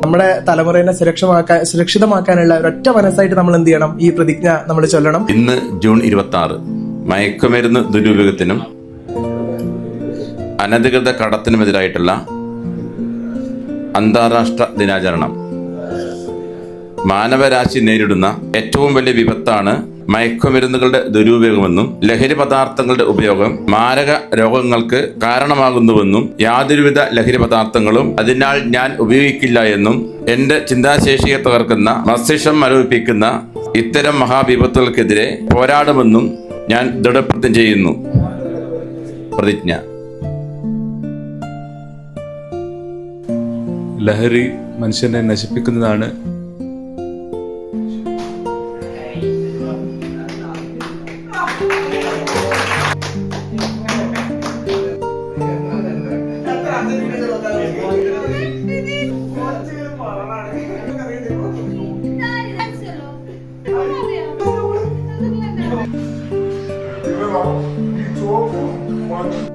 നമ്മുടെ തലമുറയെ സുരക്ഷിതമാക്കാനുള്ള ഒരൊറ്റ മനസ്സായിട്ട് നമ്മൾ എന്ത് ചെയ്യണം? ഈ പ്രതിജ്ഞ നമ്മൾ ചൊല്ലണം. ഇന്ന് ജൂൺ 26 മയക്കുമരുന്ന് ദുരുപയോഗത്തിനും അനധികൃത കടത്തിനുമെതിരായിട്ടുള്ള അന്താരാഷ്ട്ര ദിനാചരണം. മാനവരാശി നേരിടുന്ന ഏറ്റവും വലിയ വിപത്താണ് മയക്കുമരുന്നുകളുടെ ദുരുപയോഗമെന്നും ലഹരി പദാർത്ഥങ്ങളുടെ ഉപയോഗം മാരക രോഗങ്ങൾക്ക് കാരണമാകുന്നുവെന്നും യാതൊരുവിധ ലഹരി പദാർത്ഥങ്ങളും അതിനാൽ ഞാൻ ഉപയോഗിക്കില്ല എന്നും എന്റെ ചിന്താശേഷിയെ തകർക്കുന്ന മസ്തിഷ്കം മരവിപ്പിക്കുന്ന ഇത്തരം മഹാവിപത്തുകൾക്കെതിരെ പോരാടുമെന്നും ഞാൻ ദൃഢപ്രതിജ്ഞ ചെയ്യുന്നു. പ്രതിജ്ഞ. ലഹരി മനുഷ്യനെ നശിപ്പിക്കുന്നതാണ്. ഈ ചോപ്പും